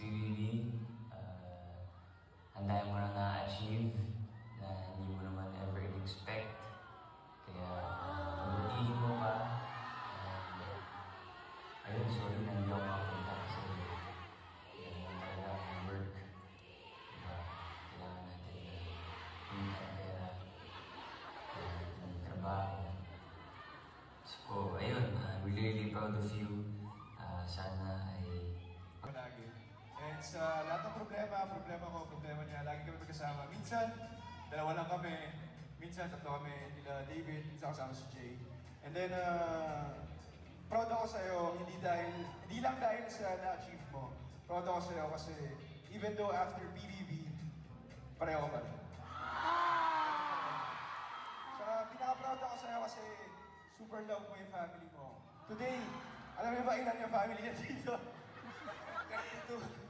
PBB, ang dami mo na na-achieve na hindi mo naman ever in-expect. Kaya, pag-ihin mo pa, ayun, sorry, nandiyan ako makapunta kasi yan lang talaga ang work. Diba? Kailangan natin na kumita ng pera, kailangan natin ng trabaho. So, ayun, I'm really proud of you. Sana ay... Lagi. And sa lahat ng problema niya, lagi kami magkasama. Minsan, dalawa lang kami. Minsan, tatlo kami, nila David, minsan kasama si Jay. And then, proud ako sa'yo, hindi lang dahil sa na-achieve mo. Proud ako sa'yo kasi even though after PBB, pareho pa rin. Saka pinaka-proud ako sa'yo kasi super love mo yung family mo. Today, alam mo ba ilan yung family niya dito?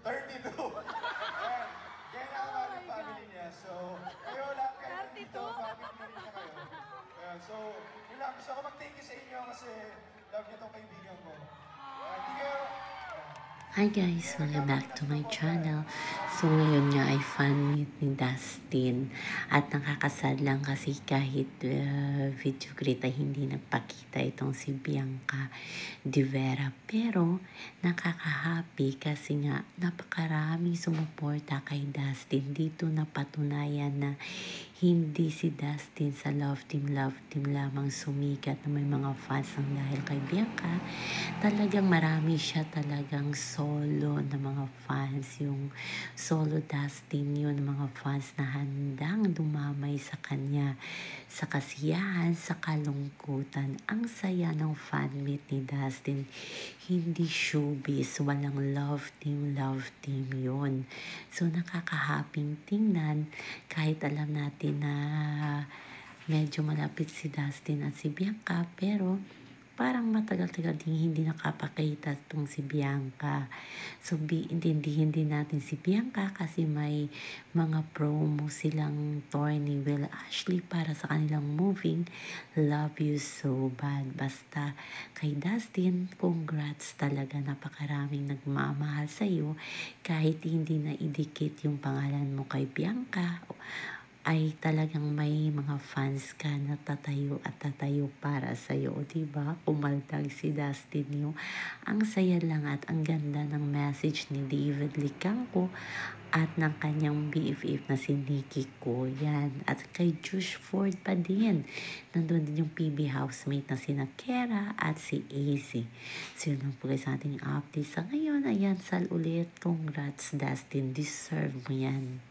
32. Ayan. Kaya nakamahal yung family niya. So, kayo lahat kayo dito, family na rin niya kayo. Ayan. So, yun lang. Gusto ko mag-thank you sa inyo kasi love niyo itong kaibigan ko. Hindi kayo... Hi guys! Welcome back to my channel. So ngayon nga ay fan meet ni Dustin at nakakasad lang kasi kahit video greet ay hindi nagpakita itong si Bianca De Vera. Pero nakaka-happy kasi nga napakarami sumuporta kay Dustin. Dito napatunayan na hindi si Dustin sa Love Team lamang sumikat na may mga fans ang dahil kay Bianca. Talagang marami siya talagang solo na mga fans. Yung solo Dustin yun, mga fans na handang dumamay sa kanya. Sa kasiyahan, sa kalungkutan. Ang saya ng fan meet ni Dustin. Hindi showbiz, walang love team yun. So nakakahaping tingnan kahit alam natin na medyo malapit si Dustin at si Bianca, pero parang matagal-tagal din hindi nakapakita itong si Bianca. So, intindihin din natin si Bianca kasi may mga promo silang tour ni Will Ashley para sa kanilang moving Love You So Bad. Basta kay Dustin, congrats talaga, napakaraming nagmamahal sa'yo kahit hindi na idikit yung pangalan mo kay Bianca, ay talagang may mga fans ka na tatayo para sa'yo. O diba? Umaltag si Dustin yung ang saya lang at ang ganda ng message ni David Licangco at ng kanyang BFF na si Nikki Ko. Yan. At kay Josh Ford pa din. Nandun din yung PB housemate na si Kera at si AC. So yun lang po guys ating update sa ngayon. Ayan, sal ulit. Congrats Dustin. Deserve mo yan.